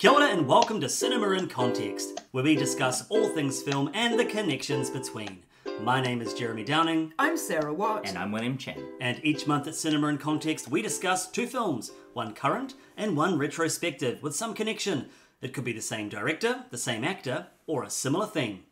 Kia ora and welcome to Cinema in Context, where we discuss all things film and the connections between. My name is Jeremy Downing. I'm Sarah Watt. And I'm William Chen. And each month at Cinema in Context, we discuss two films, one current and one retrospective, with some connection. It could be the same director, the same actor, or a similar theme.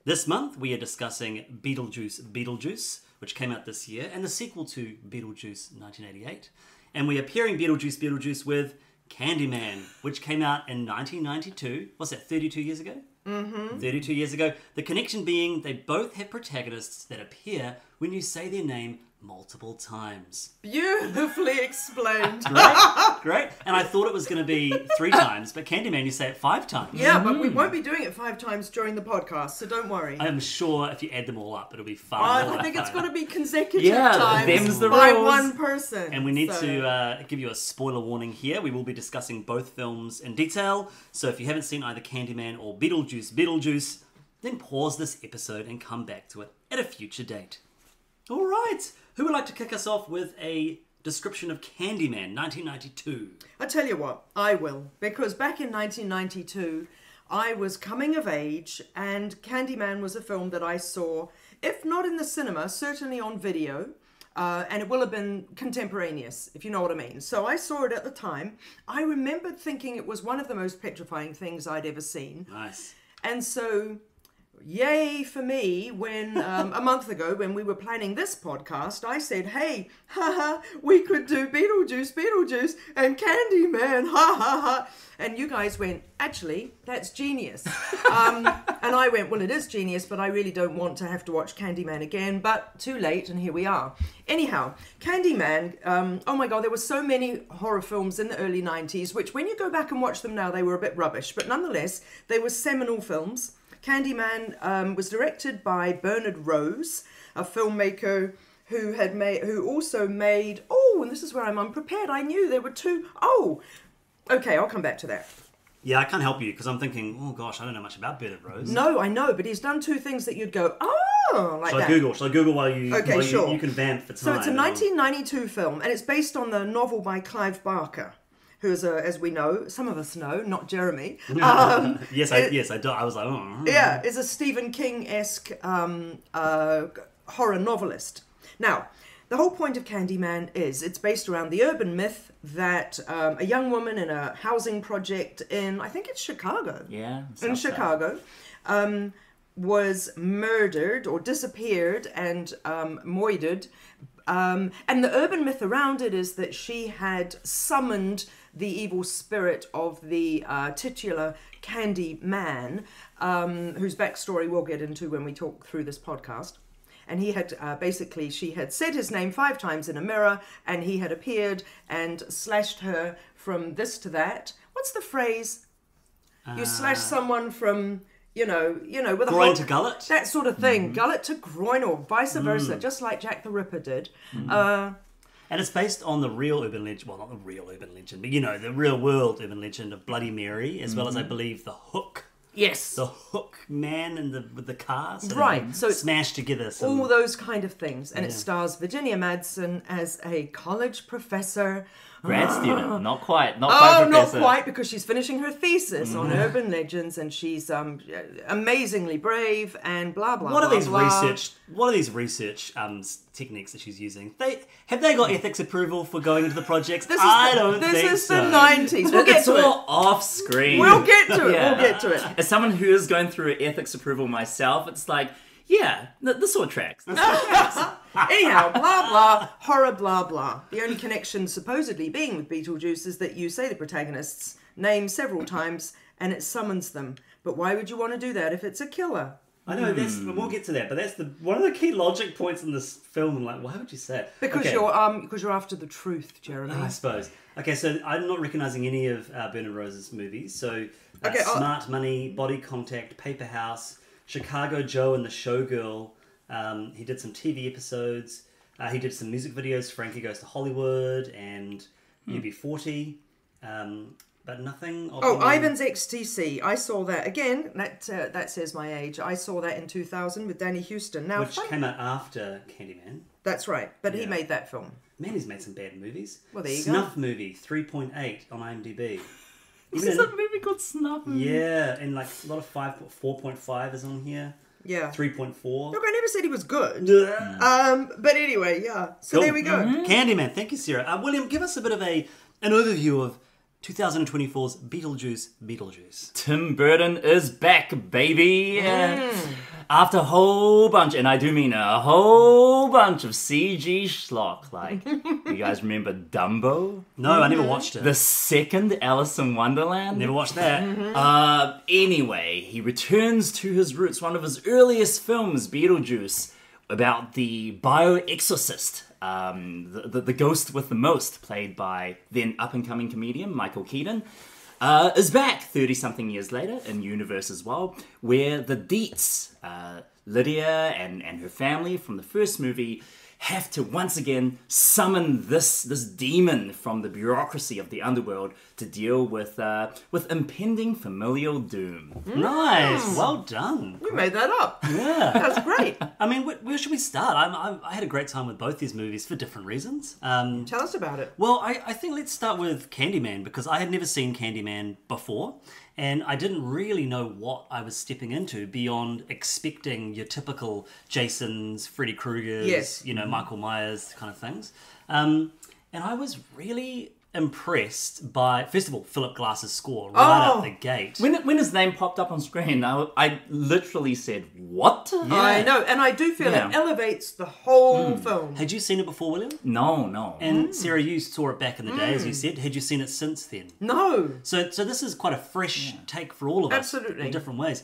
This month, we are discussing Beetlejuice Beetlejuice, which came out this year, and the sequel to Beetlejuice 1988. And we are pairing Beetlejuice Beetlejuice with Candyman, which came out in 1992. What's that, 32 years ago? Mm-hmm. 32 years ago. The connection being they both have protagonists that appear when you say their name multiple times. Beautifully explained. Great. And I thought it was going to be 3 times, but Candyman, you say it 5 times. Yeah, but we won't be doing it 5 times during the podcast, so don't worry. I'm sure if you add them all up, it'll be fun. I think it's got to be consecutive times them's the by rules. one person. And we need to give you a spoiler warning here. We will be discussing both films in detail. So if you haven't seen either Candyman or Beetlejuice Beetlejuice, then pause this episode and come back to it at a future date. All right. Who would like to kick us off with a description of Candyman 1992? I tell you what, I will. Because back in 1992, I was coming of age, and Candyman was a film that I saw, if not in the cinema, certainly on video. And it will have been contemporaneous, if you know what I mean. So I saw it at the time. I remembered thinking it was one of the most petrifying things I'd ever seen. Nice. And so, yay for me when a month ago when we were planning this podcast, I said, hey, haha, we could do Beetlejuice and Candyman, ha ha ha. And you guys went, actually, that's genius. And I went, well, it is genius, but I really don't want to have to watch Candyman again. But too late, and here we are. Anyhow, Candyman, oh my God, there were so many horror films in the early 90s, which when you go back and watch them now, they were a bit rubbish. But nonetheless, they were seminal films. Candyman was directed by Bernard Rose, a filmmaker who also made, and this is where I'm unprepared. I knew there were 2. Okay, I'll come back to that. Yeah, I can't help you because I'm thinking, oh gosh, I don't know much about Bernard Rose. No, I know, but he's done 2 things that you'd go, like Shall that. I Google while you sure. you can vamp for time? So it's a 1992 film, and it's based on the novel by Clive Barker, who is, as we know, some of us know, not Jeremy. Yes, I do. I was like, oh. Yeah, is a Stephen King-esque horror novelist. Now, the whole point of Candyman is it's based around the urban myth that a young woman in a housing project in, I think it's Chicago. Yeah. In Chicago, was murdered or disappeared and moided. And the urban myth around it is that she had summoned the evil spirit of the titular Candyman, whose backstory we'll get into when we talk through this podcast. And he had, she had said his name 5 times in a mirror, and he had appeared and slashed her from this to that. What's the phrase? You slash someone from, with a groin to gullet? That sort of thing. Gullet to groin or vice versa, just like Jack the Ripper did. And it's based on the real urban legend, well, not the real urban legend, but the real world urban legend of Bloody Mary, as well as, I believe, the Hook. Yes. The Hook man with the car. Right. So smashed together. All those kind of things. And it stars Virginia Madsen as a college professor. Grad student. Not quite not professor. quite, because she's finishing her thesis on urban legends, and she's amazingly brave and blah, blah, What blah, are these blah. research techniques that she's using? Have they got ethics approval for going into the projects? This think is so. the 90s. We'll get It's to all it. off screen. We'll get to it. Yeah. We'll get to it. As someone who is going through ethics approval myself, it's like, yeah, this all tracks. Anyhow, blah, blah, horror, blah, blah. The only connection supposedly being with Beetlejuice is that you say the protagonist's name several times and it summons them. But why would you want to do that if it's a killer? I know, we'll get to that, but that's one of the key logic points in this film. Like, why would you say it? Because you're after the truth, Jeremy. I suppose. Okay, so I'm not recognising any of Bernard Rose's movies. So, Okay, Smart Money, Body Contact, Paper House, Chicago Joe and the Showgirl. He did some TV episodes. He did some music videos, Frankie Goes to Hollywood and UB40. But nothing of Ivan's XTC. I saw that. Again, that says my age. I saw that in 2000 with Danny Houston. Now, which came out after Candyman. That's right. But he made that film. Man, he's made some bad movies. Well, there you Snuff movie, 3.8 on IMDb. This is a movie called Snuff. Yeah, and like a lot of 4.5 is on here. Yeah. 3.4. Look, I never said he was good. Yeah. But anyway, yeah. So there we go. Candyman, thank you, Sarah. William, give us a bit of an overview of 2024's Beetlejuice. Tim Burton is back, baby. After a whole bunch, and I do mean a whole bunch of CG schlock. Like, you guys remember Dumbo? No, I never watched it. The second Alice in Wonderland? Never watched that. Anyway, he returns to his roots. One of his earliest films, Beetlejuice, about the bioexorcist, the ghost with the most, played by then up-and-coming comedian Michael Keaton, is back 30-something years later in universe as well, where the Deets, Lydia and her family from the first movie, have to once again summon this demon from the bureaucracy of the underworld to deal with impending familial doom. Nice, well done. You made that up. Yeah. That's great. I mean, where should we start? I had a great time with both these movies for different reasons. Tell us about it. Well, I think let's start with Candyman, because I had never seen Candyman before, and I didn't really know what I was stepping into beyond expecting your typical Jasons, Freddy Kruegers, Yes. Michael Myers kind of things. And I was really impressed by, first of all, Phillip Glass's score right out the gate. When his name popped up on screen, I literally said, what? Yeah. I know, and I do feel Yeah. it elevates the whole film. Had you seen it before, William? No. And Sarah, you saw it back in the day, as you said. Had you seen it since then? No. So this is quite a fresh take for all of us. Absolutely. In different ways.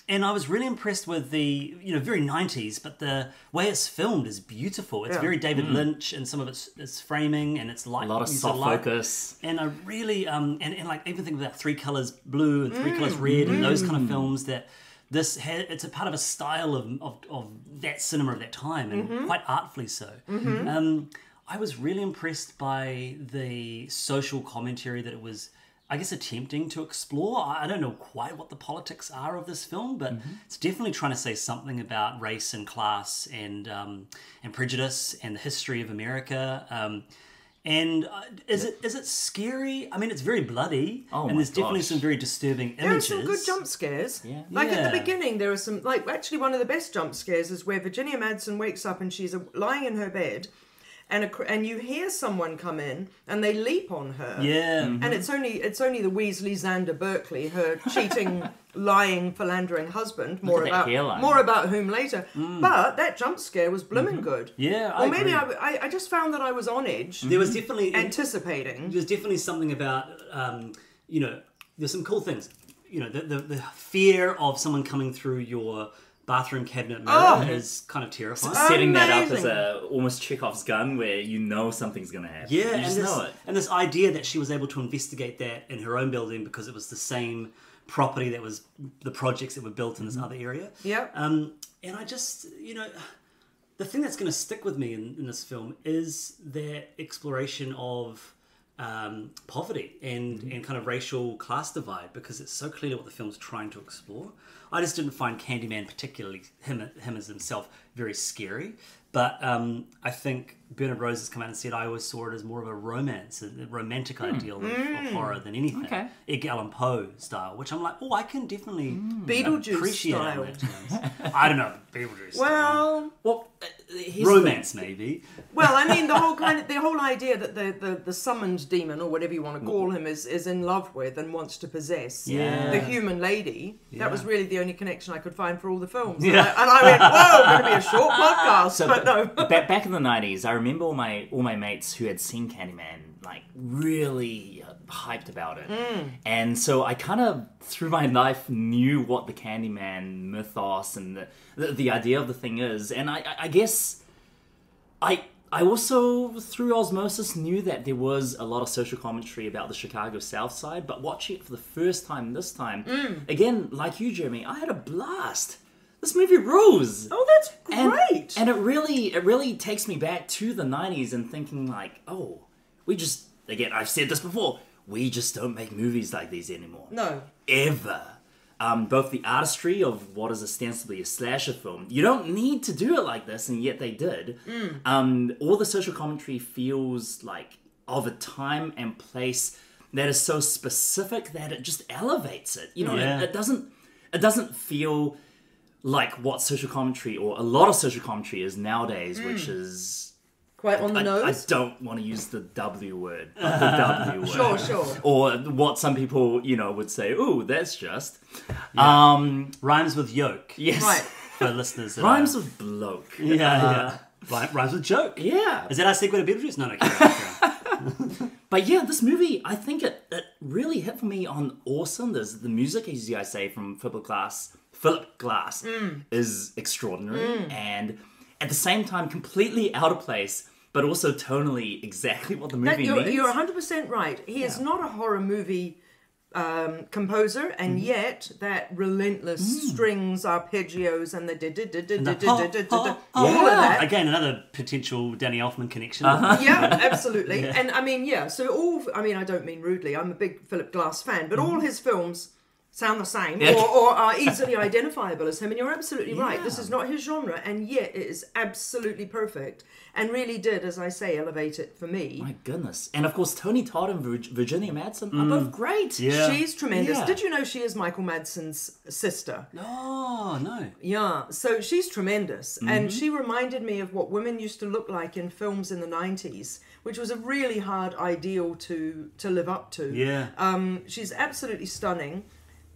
And I was really impressed with the, very 90s, but the way it's filmed is beautiful. It's Yeah. very David Lynch, and some of its framing, and it's light. A lot of soft focus. And I really, and like even think about Three Colors Blue and Three Colors Red and those kind of films that it's a part of a style of that cinema of that time, and quite artfully so. I was really impressed by the social commentary that it was, I guess, attempting to explore. I don't know quite what the politics are of this film, but it's definitely trying to say something about race and class and prejudice and the history of America. And is it scary? I mean, it's very bloody, and there's definitely some very disturbing There are images. some good jump scares. Yeah. Like at Yeah. the beginning, there are some, like, actually one of the best jump scares is where Virginia Madsen wakes up and she's lying in her bed, and you hear someone come in and they leap on her. Yeah. And it's only the Weasley Xander Berkeley, her cheating, lying, philandering husband. More at that about hairline. whom later. But that jump scare was blooming good. Yeah, Or maybe agree. I just found that I was on edge, There was definitely anticipating. There's definitely something about there's some cool things. The fear of someone coming through your bathroom cabinet mirror is kind of terrifying. Setting that up Amazing. as almost Chekhov's gun, where you know something's going to happen. Yeah, you and just this, know it. and this idea that she was able to investigate that in her own building because it was the same property that was the projects that were built in this other area. Yep. And I just, the thing that's going to stick with me in this film is their exploration of poverty and kind of racial class divide, because it's so clearly what the film's trying to explore. I just didn't find Candyman, particularly him as himself, very scary. But I think Bernard Rose has come out and said I always saw it as more of a romance, a romantic ideal of horror than anything. Okay. Edgar Allan Poe style, which I'm like, I can definitely Beetlejuice appreciate style. on that terms. I don't know, Beetlejuice style. Well, Here's Romance, maybe. Well, I mean, the whole idea that the summoned demon, or whatever you want to call him, is in love with and wants to possess Yeah. the human lady. Yeah. That was really the only connection I could find for all the films. Yeah. And I went, whoa, going to be a short podcast, but no. Back in the 90s, I remember all my mates who had seen Candyman, like, really hyped about it. And so I kind of, through my life, knew what the Candyman mythos and the idea of the thing is. And I guess I also, through osmosis, knew that there was a lot of social commentary about the Chicago South Side, but watching it for the first time this time, again, like you, Jeremy, I had a blast. This movie rules. Oh, that's great. And it really takes me back to the 90s and thinking like, we just, again, I've said this before, we just don't make movies like these anymore. No. Ever. Both the artistry of what is ostensibly a slasher film, you don't need to do it like this, and yet they did. All the social commentary feels like of a time and place that is so specific that it just elevates it. You know, Yeah. it doesn't feel like what social commentary or a lot of social commentary is nowadays, which is Quite on the I nose. don't want to use the W word, but the W word. Sure. Or what some people, would say, ooh, that's just. Rhymes with yoke. Yes. Right. For listeners. That Rhymes with bloke. Yeah. Rhymes with joke. Yeah. Is that our sequel to Beetlejuice? No, carry on. But yeah, this movie, I think it really hit for me on awesome. There's the music, as you guys say, from Phillip Glass is extraordinary. And at the same time, completely out of place, but also tonally exactly what the movie needs. You're 100% right. He is not a horror movie composer, and yet that relentless strings, arpeggios, and the all of that. Again, another potential Danny Elfman connection. Yeah, absolutely. And I mean, so I don't mean rudely, I'm a big Philip Glass fan, but all his films sound the same or are easily identifiable as him, and you're absolutely right. This is not his genre, and yet it is absolutely perfect, and really did, as I say, elevate it for me. My goodness. And of course, Tony Todd and Virginia Madsen are both great. Yeah. She's tremendous. Yeah. Did you know she is Michael Madsen's sister? Oh, no. Yeah, so she's tremendous, and she reminded me of what women used to look like in films in the 90s, which was a really hard ideal to live up to. Yeah. She's absolutely stunning.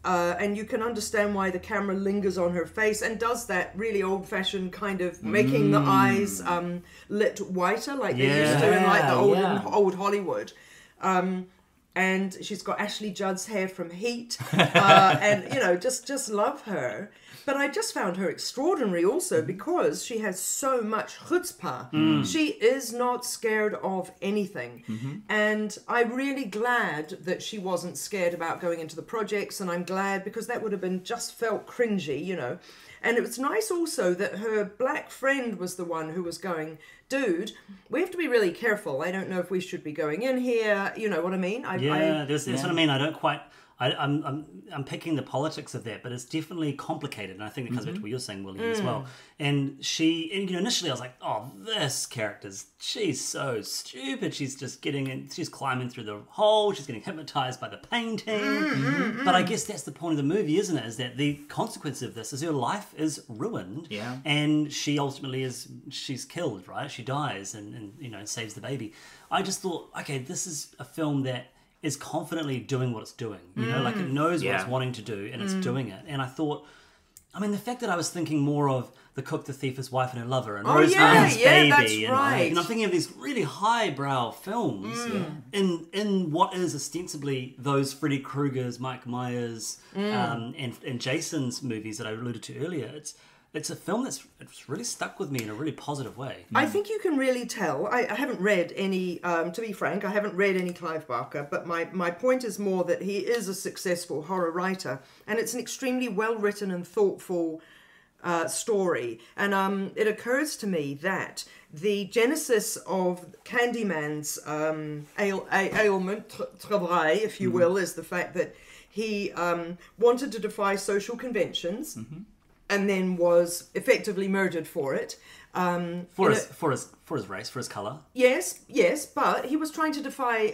And you can understand why the camera lingers on her face and does that really old-fashioned kind of making the eyes lit whiter, like they used to in like the old Hollywood. And she's got Ashley Judd's hair from Heat, and just love her. But I just found her extraordinary also because she has so much chutzpah. She is not scared of anything. And I'm really glad that she wasn't scared about going into the projects, and I'm glad because that would have been just felt cringy, And it was nice also that her black friend was the one who was going, dude, we have to be really careful. I don't know if we should be going in here. You know what I mean? That's what I mean. I don't quite... I'm picking the politics of that, but it's definitely complicated, and I think it comes back to what you're saying, William, as well. And initially I was like, oh, this she's so stupid. She's just getting in, she's climbing through the hole, she's getting hypnotized by the painting. But I guess that's the point of the movie, isn't it? Is that the consequence of this is her life is ruined, and she ultimately she's killed, right? She dies and saves the baby. I just thought, okay, this is a film that is confidently doing what it's doing. Like it knows what it's wanting to do and it's doing it. And I thought, the fact that I was thinking more of The Cook, the Thief, His Wife and Her Lover and Rosemary's Baby. That's and, right. I'm thinking of these really highbrow films in what is ostensibly those Freddy Krueger's, Mike Myers, and Jason's movies that I alluded to earlier. It's a film it's really stuck with me in a really positive way. I think you can really tell. I haven't read any, to be frank, I haven't read any Clive Barker, but my point is more that he is a successful horror writer, and it's an extremely well-written and thoughtful story. And it occurs to me that the genesis of Candyman's ailment, travail, if you will, is the fact that he wanted to defy social conventions, and then was effectively murdered for it. For his race, for his colour. Yes, but he was trying to defy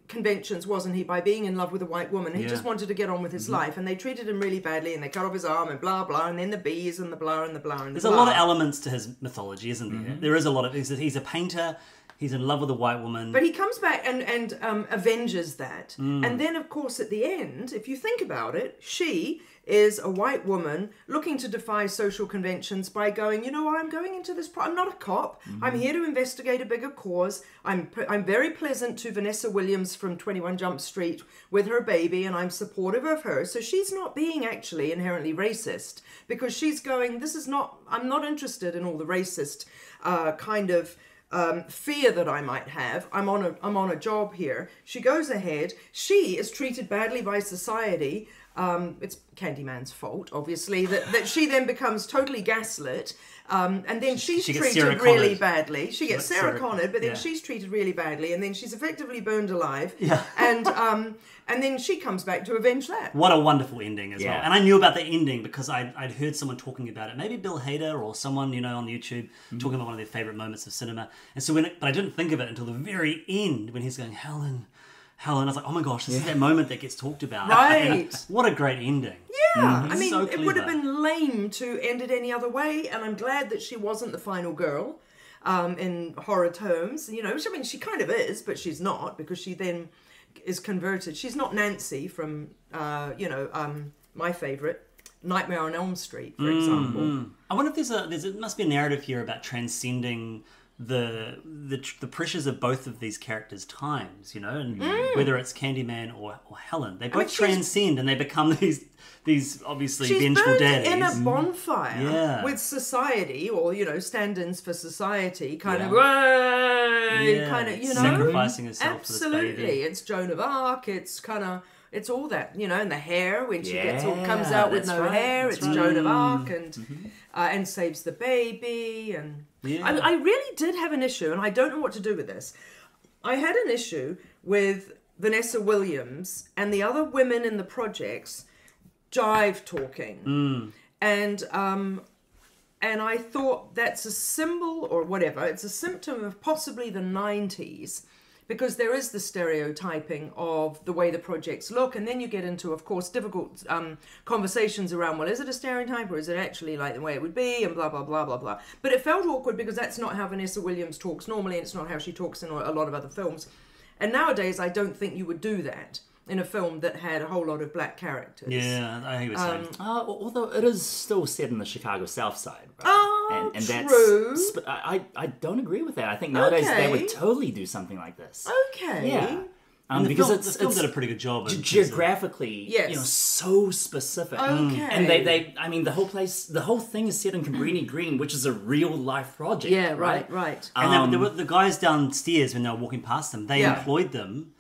conventions, wasn't he, by being in love with a white woman. He just wanted to get on with his life, and they treated him really badly, and they cut off his arm, and blah, blah, and then the bees, and the blah, and the blah, and the There's blah. a lot of elements to his mythology, isn't there? There is a lot of... He's a painter, he's in love with a white woman. But he comes back and avenges that. And then, of course, at the end, if you think about it, she is a white woman looking to defy social conventions by going, I'm going into this... I'm not a cop. I'm here to investigate a bigger cause. I'm very pleasant to Vanessa Williams from 21 Jump Street with her baby, and I'm supportive of her. So she's not being actually inherently racist, because she's going, I'm not interested in all the racist kind of... fear that I might have. I'm on a job here. She goes ahead. She is treated badly by society. It's Candyman's fault, obviously, that she then becomes totally gaslit, and then she's treated really badly. She gets Sarah Connor, but then she's treated really badly, and then she's effectively burned alive. Yeah. And then she comes back to avenge that. What a wonderful ending as well. And I knew about the ending because I'd heard someone talking about it. Maybe Bill Hader or someone, on YouTube talking about one of their favourite moments of cinema. And so but I didn't think of it until the very end when he's going, Helen, Helen. I was like, oh my gosh, this is that moment that gets talked about. Right. And what a great ending. Yeah, I mean, So it would have clever. been lame to end it any other way, and I'm glad that she wasn't the final girl in horror terms. You know, I mean, she kind of is, but she's not, because she then is converted. She's not Nancy from, my favourite, Nightmare on Elm Street, for example. I wonder if there must be a narrative here about transcending the pressures of both of these characters' times, you know, and whether it's Candyman or Helen, they both transcend and they become these obviously She's vengeful burned daddies. in a bonfire Yeah. with society, or stand-ins for society, kind of, sacrificing herself for this absolutely. baby. It's Joan of Arc. It's kind of. It's all that, and the hair, when she comes Yeah, out with that's no right, hair, that's it's right. Joan of Arc, and saves the baby, and Yeah. I really did have an issue, and I don't know what to do with this. I had an issue with Vanessa Williams and the other women in the projects jive talking, and I thought that's a symbol or whatever. It's a symptom of possibly the 90s. Because there is the stereotyping of the way the projects look, and then you get into, of course, difficult conversations around, well, is it a stereotype or is it actually like the way it would be, and blah, blah, blah, blah, blah. But it felt awkward because that's not how Vanessa Williams talks normally, and it's not how she talks in a lot of other films. And nowadays, I don't think you would do that in a film that had a whole lot of black characters. Yeah, I hear what you're saying. Although it is still set in the Chicago South Side, right? Oh, and true. I don't agree with that. I think nowadays they would totally do something like this. Okay. Yeah. And the because film it's did a pretty good job. in terms of- geographically, Yes. so specific. Okay. And I mean, the whole thing is set in Cabrini Green, which is a real life project. Yeah, right. And there were the guys downstairs, when they were walking past them, they Yeah. employed them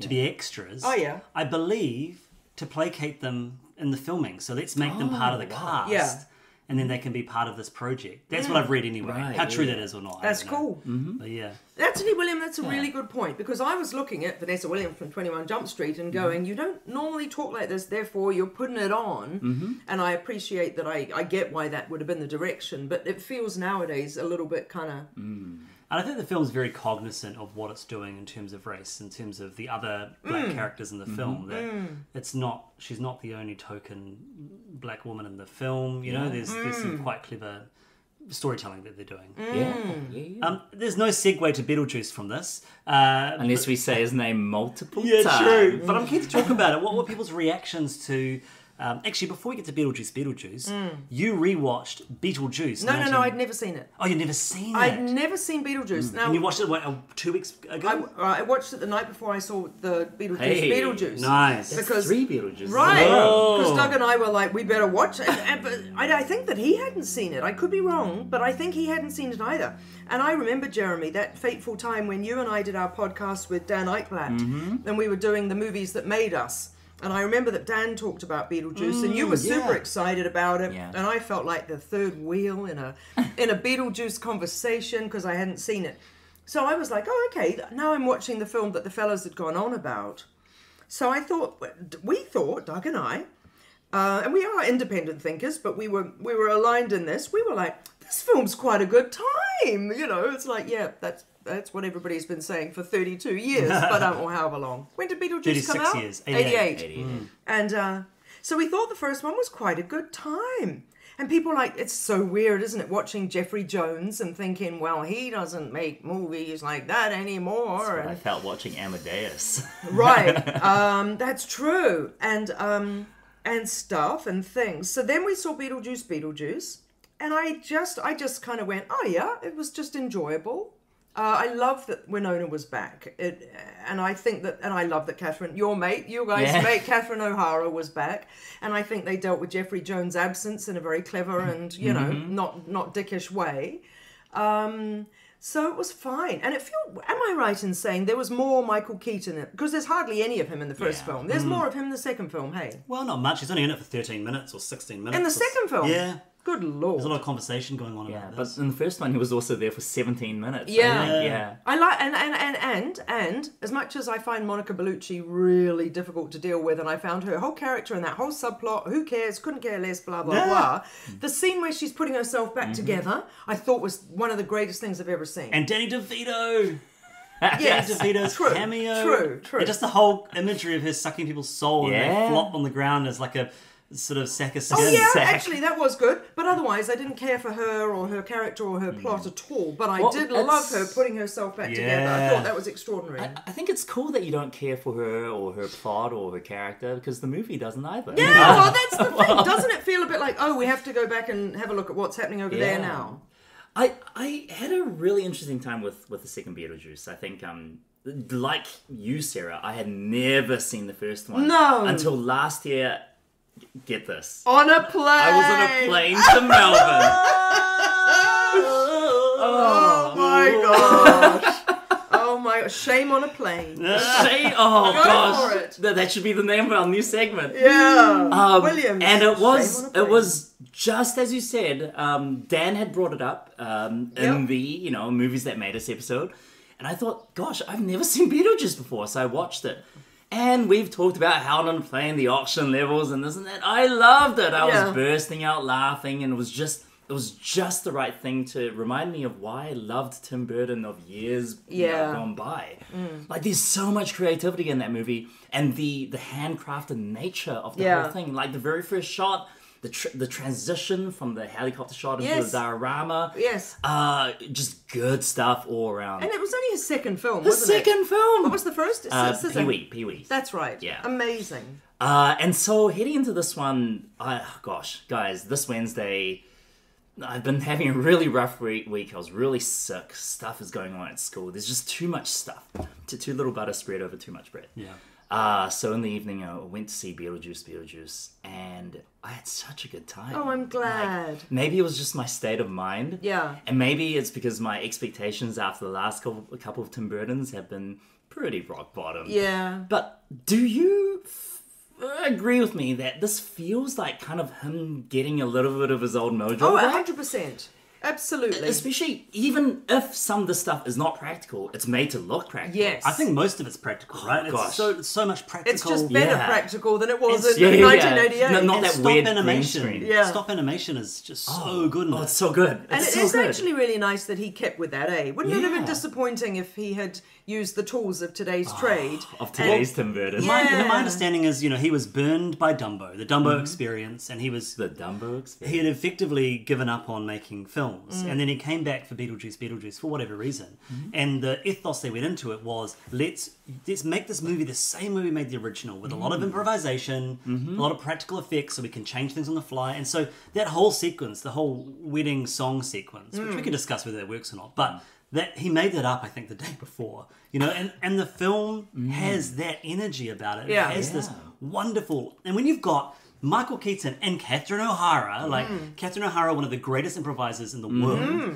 to be extras. Oh, yeah. I believe to placate them in the filming. So let's make them part of the cast. Yeah. And then they can be part of this project. That's what I've read anyway. Right, How true yeah. that is or not. That's I don't know. cool. But yeah. Anthony William, that's a really good point, because I was looking at Vanessa Williams from 21 Jump Street and going, you don't normally talk like this, therefore you're putting it on. And I appreciate that. I get why that would have been the direction, but it feels nowadays a little bit kind of... And I think the film's very cognizant of what it's doing in terms of race, in terms of the other black characters in the film. That she's not the only token black woman in the film. You know, there's some quite clever storytelling that they're doing. Yeah. There's no segue to Beetlejuice from this. Unless we say his name multiple times. True. But I'm keen to talk about it. What were people's reactions to... actually, before we get to Beetlejuice, you rewatched Beetlejuice. No, I'd never seen it. Oh, you'd never seen it? I'd never seen Beetlejuice. Now, And you watched it, 2 weeks ago? I watched it the night before I saw the Beetlejuice Hey, Beetlejuice. Nice. Because 3 Beetlejuices. Right, Oh. because Doug and I were like, we better watch it. But I think that he hadn't seen it. I could be wrong, but I think he hadn't seen it either. And I remember, Jeremy, that fateful time when you and I did our podcast with Dan Eichblatt, and we were doing the movies that made us. And I remember that Dan talked about Beetlejuice, and you were super excited about it. Yeah. And I felt like the third wheel in a Beetlejuice conversation because I hadn't seen it. So I was like, oh, okay, now I'm watching the film that the fellas had gone on about. So we thought, Doug and I, and we are independent thinkers, but we were aligned in this. We were like, this film's quite a good time. It's like, yeah, that's what everybody's been saying for 32 years, but or however long. When did Beetlejuice come 36 out? years. 88. And so we thought the first one was quite a good time. And people are like, it's so weird, isn't it, watching Jeffrey Jones and thinking, well, he doesn't make movies like that anymore. I felt watching Amadeus. Right, that's true. And stuff and things. So then we saw Beetlejuice, and I just kind of went, oh yeah, it was just enjoyable. I love that Winona was back, and I think that, and I love that Catherine, your guys' mate, Catherine O'Hara was back, and I think they dealt with Jeffrey Jones' absence in a very clever and not dickish way. So it was fine, and am I right in saying there was more Michael Keaton in it? Because there's hardly any of him in the first film. There's more of him in the second film. Hey, Well, not much. He's only in it for 13 minutes or 16 minutes. in the second film, Yeah. Good lord. There's a lot of conversation going on Yeah, about but this. in the first one, he was also there for 17 minutes. Yeah. I think. Yeah. I like and as much as I find Monica Bellucci really difficult to deal with, and I found her whole character and that whole subplot, who cares, couldn't care less, blah blah blah. The scene where she's putting herself back together, I thought was one of the greatest things I've ever seen. And Danny DeVito. Yes. DeVito's True, cameo. true. And just the whole imagery of her sucking people's soul and Yeah. they flop on the ground as like a sort of sack of skin. Oh yeah, Sack. actually that was good. But otherwise, I didn't care for her or her character or her plot at all. But I Well, did love it's- her putting herself back together. I Yeah. thought that was extraordinary. I think it's cool that you don't care for her or her plot or her character because the movie doesn't either. Yeah, well, that's the thing. Doesn't it feel a bit like, oh, we have to go back and have a look at what's happening over there Yeah. now? I had a really interesting time with the second Beetlejuice. I think, like you, Sarah, I had never seen the first one. No. Until last year. Get this. On a plane. I was on a plane to Melbourne. Oh my gosh. Oh my gosh. Shame on a plane. Oh Go gosh, for it. that should be the name of our new segment. Yeah. Williams. And it Shame on a plane. was just as you said. Dan had brought it up in Yep. the movies that made us episode, and I thought, gosh, I've never seen Beetlejuice before, so I watched it. And we've talked about how on playing the auction levels and this and that. I loved it. I Yeah. was bursting out laughing, and it was just the right thing to remind me of why I loved Tim Burton of years gone by. Like, there's so much creativity in that movie, and the handcrafted nature of the whole thing. Like the very first shot, the transition from the helicopter shot into Yes. the diorama. Yes. Just good stuff all around. And it was only his second film, The wasn't it? second film. What was the first? Pee-wee. That's right. Yeah. Amazing. And so heading into this one, gosh, guys, this Wednesday, I've been having a really rough week. I was really sick. Stuff is going on at school. There's just too much stuff. Too little butter spread over too much bread. Yeah. So in the evening, I went to see Beetlejuice, and I had such a good time. Oh, I'm glad. Maybe it was just my state of mind. Yeah. And maybe it's because my expectations after the last couple of Tim Burtons have been pretty rock bottom. Yeah. But do you agree with me that this feels like kind of him getting a little bit of his old mojo Oh, back? 100%. Absolutely. Especially, even if some of the stuff is not practical, it's made to look practical. Yes. I think most of it's practical, right? gosh. It's so much practical. It's just better Yeah. practical than it was It's- in yeah. 1988. No, not And that stop weird green animation. screen. Yeah. Stop animation is just so good. In Oh, it. it's so good. And It's it so is good. actually really nice that he kept with that, eh? Wouldn't it have been Yeah. disappointing if he had used the tools of today's trade? Of today's Tim Burton. Yeah. My understanding is, he was burned by Dumbo, the Dumbo experience, and he The Dumbo experience. had effectively given up on making films, and then he came back for Beetlejuice for whatever reason. And the ethos they went into it was, let's make this movie the same way we made the original, with a lot of improvisation, a lot of practical effects, so we can change things on the fly. And so that whole sequence, the whole wedding song sequence, which we can discuss whether it works or not, but that he made that up, I think, the day before. And the film has that energy about it. Yeah. It has this wonderful, and when you've got Michael Keaton and Catherine O'Hara, Catherine O'Hara, one of the greatest improvisers in the world,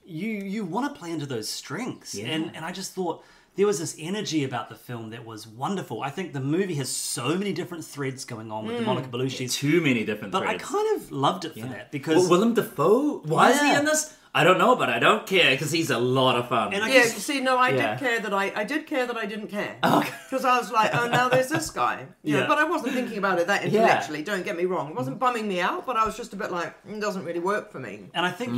you want to play into those strengths. Yeah. And I just thought there was this energy about the film that was wonderful. I think the movie has so many different threads going on with the Monica Bellucci's. Too many different But threads. I kind of loved it for that because... Willem Dafoe? Why is he Yeah. in this? I don't know, but I don't care because he's a lot of fun. And I Yeah, guess- you see, no, I Yeah. did care that I did care that I didn't care. Okay. Because I was like, oh, now there's this guy. Yeah. But I wasn't thinking about it that intellectually, don't get me wrong. It wasn't bumming me out, but I was just a bit like, it doesn't really work for me. And I think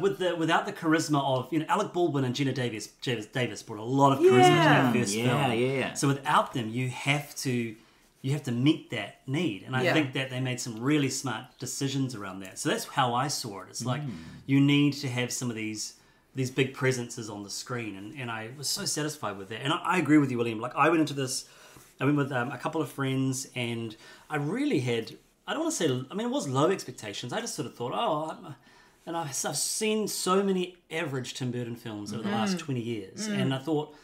without the charisma of Alec Baldwin and Gina Davis brought a lot of charisma to that first film. Yeah. So without them, you have to meet that need, and I think that they made some really smart decisions around that. So that's how I saw it. It's like you need to have some of these big presences on the screen, and I was so satisfied with that. And I agree with you, William. Like I went with a couple of friends, and I really had, I don't want to say, I mean, it was low expectations. I just sort of thought, and I've seen so many average Tim Burton films over the last 20 years, and I thought,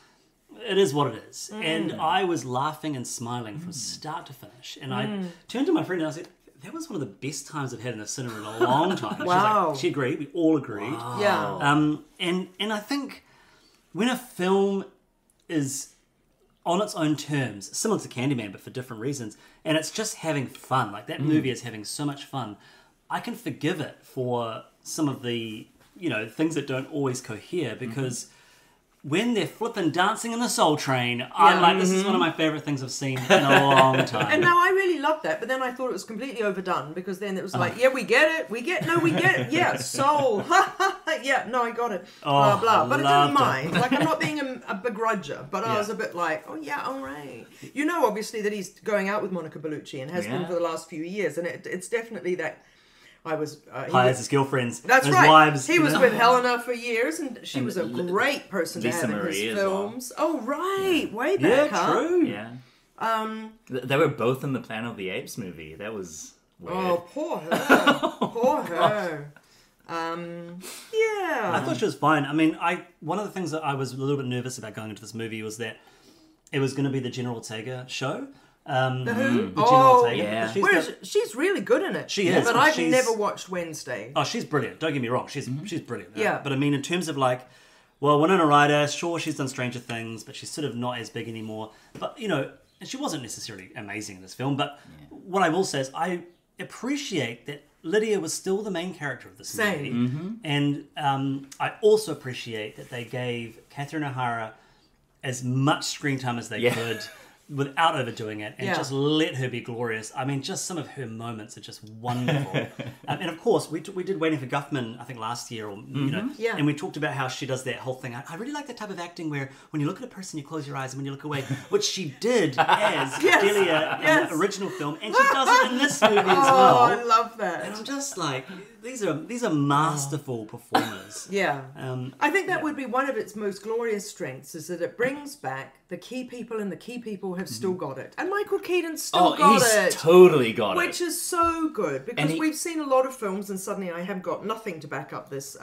it is what it is. And I was laughing and smiling from start to finish. And I turned to my friend and I said, that was one of the best times I've had in a cinema in a long time. Wow. She agreed. We all agreed. Wow. Yeah. And I think when a film is on its own terms, similar to Candyman, but for different reasons, and it's just having fun, like that movie is having so much fun, I can forgive it for some of the, things that don't always cohere, because when they're flipping dancing in the Soul Train, I'm like, this is one of my favourite things I've seen in a long time. And now I really loved that, but then I thought it was completely overdone because then it was like, yeah, we get it, yeah, soul, I got it. Blah, blah. But I didn't loved it. mind. Like, I'm not being a begrudger, but I was a bit like, oh, yeah, all right. You know, obviously, that he's going out with Monica Bellucci and has been for the last few years. And it's definitely that I was... Hires his girlfriends. That's his right. Wives, he was with Helena for years, and she was a great person to Lisa have in Marie his as well. films. Oh, right. Way back, Yeah, huh? true. Yeah. They were both in the Planet of the Apes movie. That was weird. Oh, poor her. Poor her. I thought she was fine. I mean, one of the things that I was a little bit nervous about going into this movie was that it was going to be the General Ortega show. The who? The General Ortega. Yeah. She's really good in it. She is, But but I've she's- never watched Wednesday. Oh, she's brilliant. Don't get me wrong. She's brilliant. Yeah. But I mean, in terms of like, well, Winona Ryder, sure, she's done Stranger Things, but she's sort of not as big anymore. But, you know, and she wasn't necessarily amazing in this film. But what I will say is I appreciate that Lydia was still the main character of this movie. And I also appreciate that they gave Catherine O'Hara as much screen time as they could without overdoing it and just let her be glorious. I mean, just some of her moments are just wonderful. And of course, we did Waiting for Guffman, I think last year, or you know, and we talked about how she does that whole thing. I really like that type of acting where when you look at a person, you close your eyes, and when you look away, which she did as Delia in the original film, and she does it in this movie as well. Oh, I love that. And I'm just like, these are masterful performers. Yeah. I think that yeah. would be one of its most glorious strengths, is that it brings back the key people, and the key people have still got it. And Michael Keaton still got he's it. totally got it. Which is so good, because And we've seen a lot of films, and suddenly I have got nothing to back up this,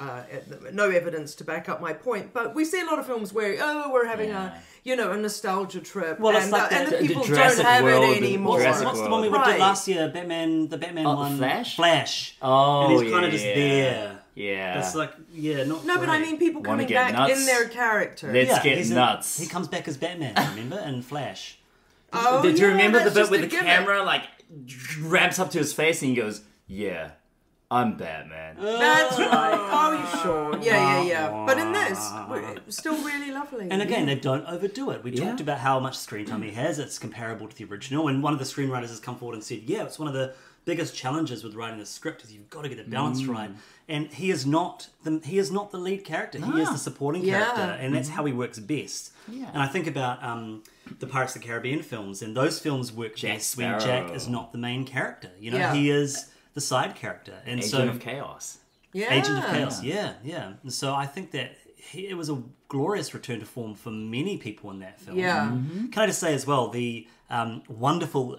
no evidence to back up my point, but we see a lot of films where, we're having a nostalgia trip, Well, it's and, like and the the people Jurassic don't have World it and anymore. Jurassic What's the World. one we Right. did last year? The Batman one. Flash. Oh, and he's kind of just there. Yeah. It's like, not No, but I great. mean people Wanna coming get back nuts? in their character. Let's get he's nuts. He comes back as Batman, remember? In Flash. Oh, Did you yeah, remember the that's bit just where a the gimmick. camera like ramps up to his face and he goes, "Yeah, I'm Batman." That's right. Oh, you sure? Yeah. But in this, it's still really lovely. And again, they don't overdo it. We talked about how much screen time he has. It's comparable to the original. And one of the screenwriters has come forward and said, it's one of the biggest challenges with writing a script is you've got to get the balance right. And he is not the lead character. He is the supporting character, and that's how he works best. Yeah. And I think about the Pirates of the Caribbean films, and those films work best when Jack is not the main character. You know, he is the side character, and Agent of Chaos. Agent of Chaos. Yeah. And so I think that it was a glorious return to form for many people in that film. Yeah. Can I just say as well, the wonderful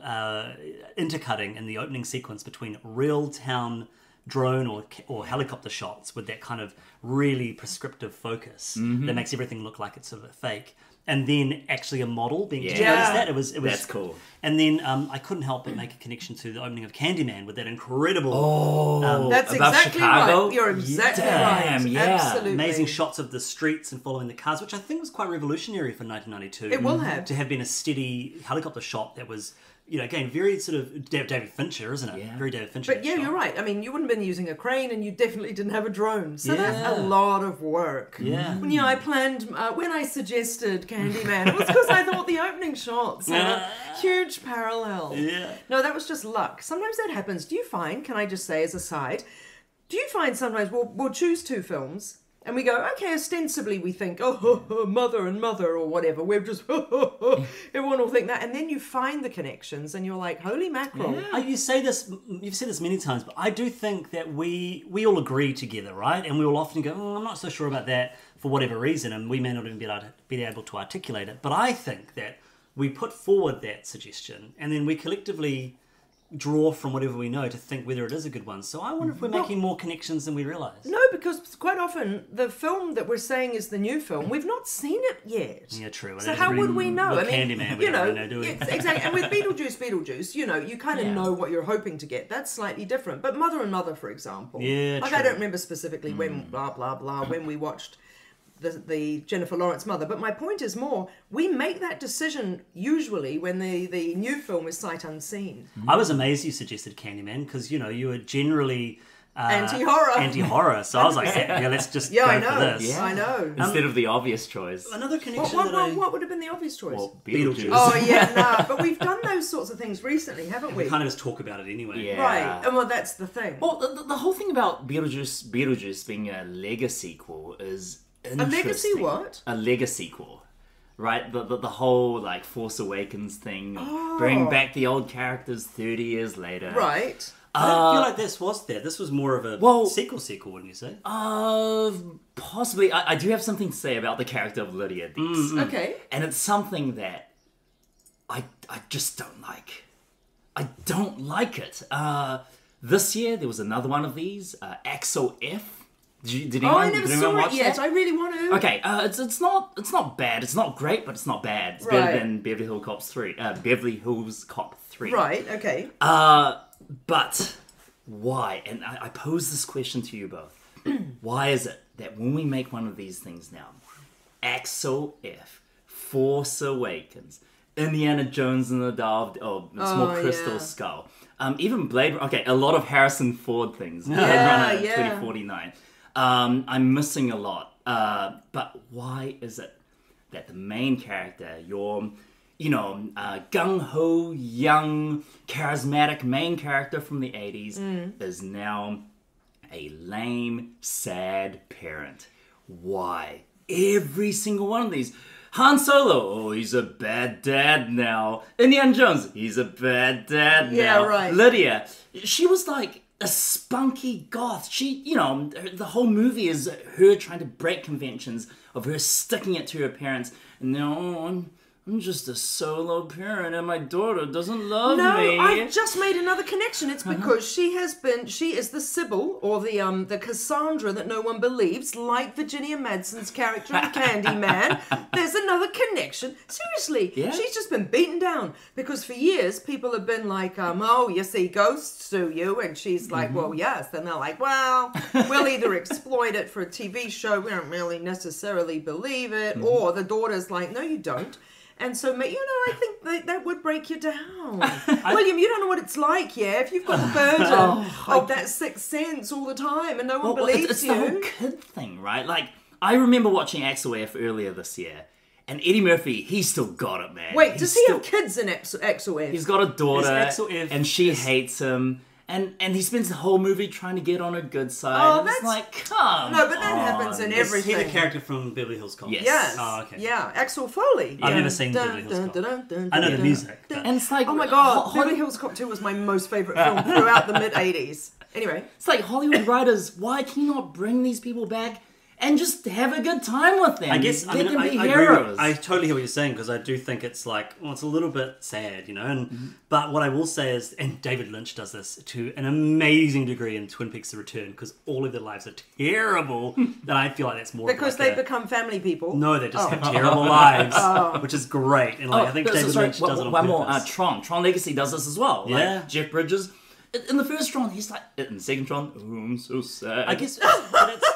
intercutting in the opening sequence between real town drone or helicopter shots with that kind of really prescriptive focus that makes everything look like it's sort of a fake. And then actually a model being... Did you notice that? It was That's cool. And then I couldn't help but make a connection to the opening of Candyman with that incredible... That's above exactly Chicago? right. You're exactly Damn, right. yeah. Absolutely. amazing shots of the streets and following the cars, which I think was quite revolutionary for 1992. It will have. To have been a steady helicopter shot that was, again, very sort of David Fincher, isn't it? Yeah. Very David Fincher. But yeah, you're right. I mean, you wouldn't have been using a crane, and you definitely didn't have a drone. So that's Yeah. a lot of work. Yeah. When I planned, when I suggested Candyman, it was because I thought the opening shots had a huge parallel. Yeah. No, that was just luck. Sometimes that happens. Do you find, can I just say as a side, do you find sometimes we'll choose two films and we go, okay, ostensibly we think, mother and mother or whatever. We're just, everyone will think that. And then you find the connections and you're like, holy mackerel. You've said this many times, but I do think that we all agree together, right? And we will often go, I'm not so sure about that for whatever reason, and we may not even be able to articulate it. But I think that we put forward that suggestion, and then we collectively draw from whatever we know to think whether it is a good one. So I wonder if we're making more connections than we realise. No, because quite often the film that we're saying is the new film, we've not seen it yet. Yeah, true. So how would we know? With Candyman, we don't really know, do we? Exactly. And with Beetlejuice, you kind of know what you're hoping to get. That's slightly different. But Mother and Mother, for example. Yeah, like true. I don't remember specifically when, blah, blah, blah, when we watched the Jennifer Lawrence Mother. But my point is more, we make that decision usually when the new film is sight unseen. I was amazed you suggested Candyman because, you were generally Anti-horror. Anti-horror. So I was like, yeah, let's just go I know. for this. Yeah. I know. Instead of the obvious choice. Another connection What would have been the obvious choice? Well, Beetlejuice. Oh yeah, nah. But we've done those sorts of things recently, haven't we? We kind of just talk about it anyway. Yeah. Right. And well, that's the thing. Well, the whole thing about Beetlejuice being a legacy-quel is interesting. A legacy what? A legacy-quel. Right? The whole, like, Force Awakens thing. Bring back the old characters 30 years later. Right. I don't feel like this was there. This was more of a sequel, wouldn't you say? Possibly. I do have something to say about the character of Lydia Dees. Okay. And it's something that I just don't like. I don't like it. This year, there was another one of these, Axel F. Did anyone, I never saw it yet. I really want to. Okay, it's not bad. It's not great, but it's not bad. It's better than Beverly Hills Cop 3. Beverly Hills Cop 3. Right. Okay. But why? And I pose this question to you both. Why is it that when we make one of these things now, Axel F, Force Awakens, Indiana Jones and the Small Crystal Skull, even Blade, a lot of Harrison Ford things, Blade Runner 2049. I'm missing a lot. But why is it that the main character, your gung-ho, young, charismatic main character from the 80s is now a lame, sad parent? Why? Every single one of these. Han Solo, he's a bad dad now. Indiana Jones, he's a bad dad now. Yeah, right. Lydia, she was like a spunky goth. She, the whole movie is her trying to break conventions of her sticking it to her parents. No, I'm just a solo parent and my daughter doesn't love me. No, I've just made another connection. It's because she is the Sybil, or the Cassandra that no one believes, like Virginia Madsen's character in Candyman. There's another connection. Seriously, she's just been beaten down. Because for years, people have been like, oh, you see ghosts, do you? And she's like, well, yes. And they're like, well, we'll either exploit it for a TV show, we don't really necessarily believe it, or the daughter's like, no, you don't. And so, I think that would break you down. William, you don't know what it's like, if you've got the burden of that sixth sense all the time and no one believes it's you. It's the whole kid thing, right? Like, I remember watching Axel F earlier this year, and Eddie Murphy, he's still got it, man. Wait, does he have kids in Axel F? He's got a daughter, Axel F and she hates him. And he spends the whole movie trying to get on her good side. Oh, and it's like, come No, but that happens in everything. Is he the character from Beverly Hills Cop? Yes. Oh, okay. Yeah, Axel Foley. I've never seen Beverly Hills Cop. I know the music. But... And it's like, oh my god, Beverly Hills Cop 2 was my most favourite film throughout the mid-80s. Anyway. It's like, Hollywood writers, why can you not bring these people back and just have a good time with them? I guess they can be I heroes. I totally hear what you're saying, because I do think it's like, it's a little bit sad, And but what I will say is, and David Lynch does this to an amazing degree in Twin Peaks: The Return, because all of their lives are terrible. That I feel like that's more because they become family people. No, they just have terrible lives, which is great. And I think David Lynch does it on one purpose. more. Tron Legacy does this as well. Yeah, like Jeff Bridges. In the first Tron, he's like, in the second Tron, oh, I'm so sad. I guess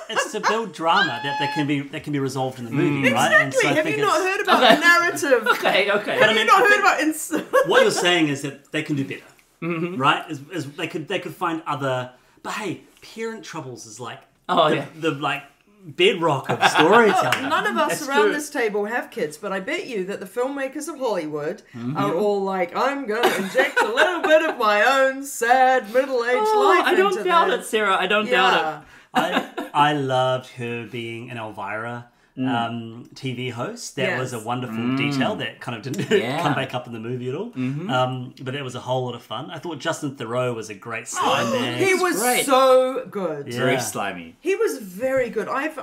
it's to build drama that can be resolved in the movie, right? Exactly. And so have you not heard about the narrative? Okay. Have you not heard about what you're saying is that they can do better, right? Is they could find other. But hey, parent troubles is like the like bedrock of storytelling. None of us around this table have kids, but I bet you that the filmmakers of Hollywood are all like, I'm going to inject a little bit of my own sad middle-aged life I don't into doubt this. it, Sarah. I don't doubt it. I loved her being an Elvira TV host. That was a wonderful detail that kind of didn't come back up in the movie at all. But it was a whole lot of fun. I thought Justin Theroux was a great slime man. He was so good. Yeah. Very slimy. He was very good. I've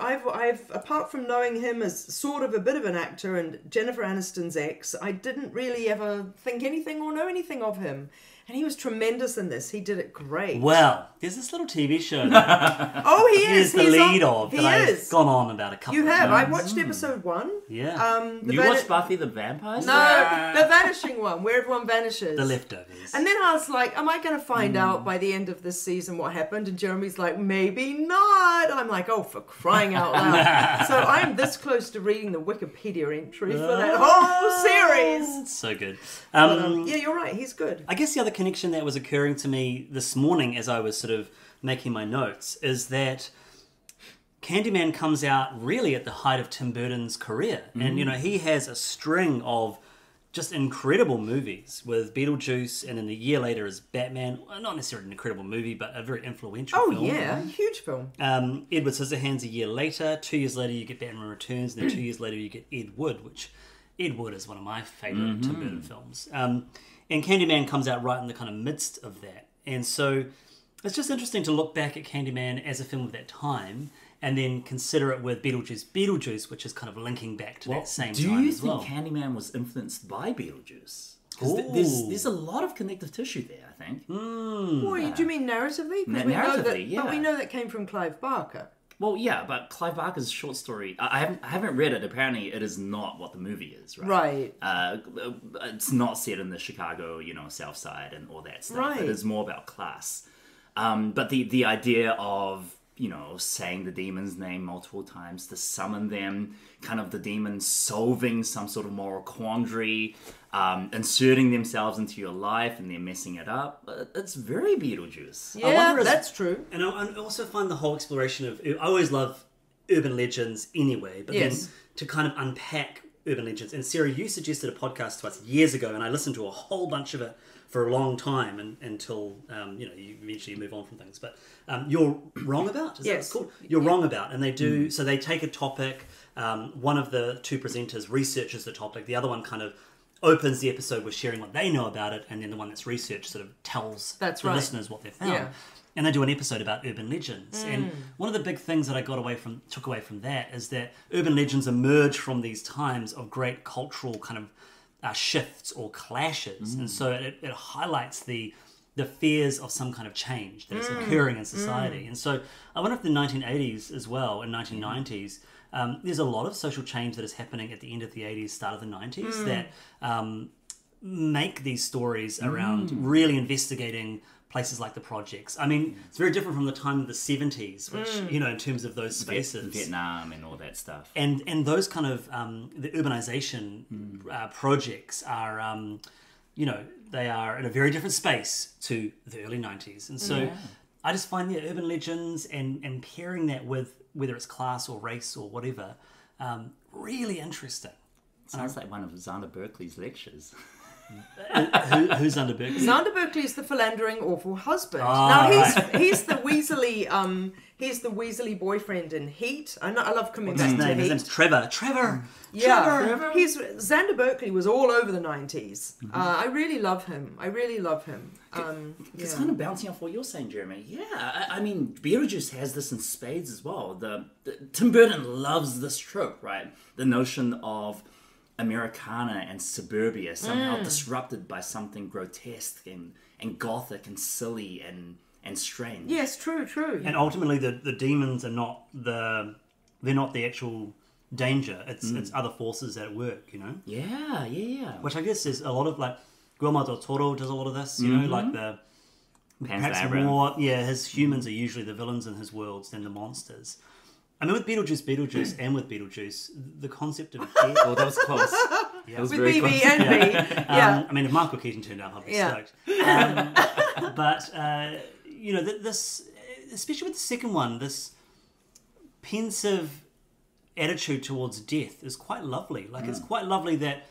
apart from knowing him as sort of a bit of an actor and Jennifer Aniston's ex, I didn't really ever think anything or know anything of him. And he was tremendous in this. He did it great. Well, there's this little TV show oh, he is. He's the lead of that I've gone on about a couple You of have. times. I watched episode 1. Yeah. You watched Buffy the Vampire No, the vanishing one, where everyone vanishes. The Leftovers. And then I was like, am I going to find out by the end of this season what happened? And Jeremy's like, maybe not. And I'm like, oh, for crying out loud. So I'm this close to reading the Wikipedia entry for that whole series. It's so good. Yeah, you're right. He's good. I guess the other connection that was occurring to me this morning as I was sort of making my notes is that Candyman comes out really at the height of Tim Burton's career. And, he has a string of just incredible movies with Beetlejuice, and then a year later is Batman. Well, not necessarily an incredible movie, but a very influential film. Oh, yeah. Huge film. Edward Scissorhands a year later. 2 years later, you get Batman Returns. And then 2 years later, you get Ed Wood, which Ed Wood is one of my favourite Tim Burton films. And Candyman comes out right in the kind of midst of that. And so it's just interesting to look back at Candyman as a film of that time and then consider it with Beetlejuice, which is kind of linking back to that same time as well. Do you think Candyman was influenced by Beetlejuice? Because there's a lot of connective tissue there, I think. Well, do you mean narratively? Narratively, But we know that came from Clive Barker. Well, yeah, but Clive Barker's short story, I haven't read it. Apparently, it is not what the movie is, right? Right. It's not set in the Chicago, South Side and all that stuff. Right. It is more about class. But the idea of saying the demon's name multiple times to summon them, kind of the demons solving some sort of moral quandary, inserting themselves into your life and they're messing it up. It's very Beetlejuice. Yeah, that's true. And I also find the whole exploration of... I always love urban legends anyway, but then to kind of unpack urban legends. And Sarah, you suggested a podcast to us years ago, and I listened to a whole bunch of it for a long time until you eventually move on from things. But You're Wrong About, is that what it's called? You're Wrong About. And they do, so they take a topic, one of the two presenters researches the topic, the other one kind of opens the episode with sharing what they know about it, and then the one that's researched sort of tells the listeners what they've found. Yeah. And they do an episode about urban legends. And one of the big things that I took away from that is that urban legends emerge from these times of great cultural kind of shifts or clashes, and so it highlights the fears of some kind of change that is occurring in society. And so I wonder if the 1980s as well, and 1990s, there's a lot of social change that is happening at the end of the 80s, start of the 90s, that make these stories around really investigating places like the projects. I mean, it's very different from the time of the 70s, which, in terms of those spaces. Vietnam and all that stuff. And those kind of, the urbanization projects are, they are in a very different space to the early 90s. And so I just find the urban legends and pairing that with whether it's class or race or whatever, really interesting. Sounds like one of Xander Berkeley's lectures. Who's Xander Berkeley? Xander Berkeley's the philandering awful husband. Oh, now he's the Weasley boyfriend in Heat. I love coming back to Heat. His name's Trevor. Yeah, Xander Berkeley was all over the 90s. I really love him. It's kind of bouncing off what you're saying, Jeremy. Yeah, I mean, Beetlejuice has this in spades as well. Tim Burton loves this trope, right? The notion of Americana and suburbia somehow disrupted by something grotesque and gothic and silly and strange. Yes, true. And ultimately, the demons are not they're not the actual danger. It's other forces at work, Yeah. Which I guess is a lot of, like, Guillermo del Toro does a lot of this, like the perhaps more. Yeah, his humans are usually the villains in his worlds than the monsters. I mean, with Beetlejuice and with Beetlejuice, the concept of death... Oh, that was close. Yeah, that was with very BB close. and B. I mean, if Michael Keaton turned up, I'd be stoked. But, this, especially with the second one, this pensive attitude towards death is quite lovely. Like, it's quite lovely that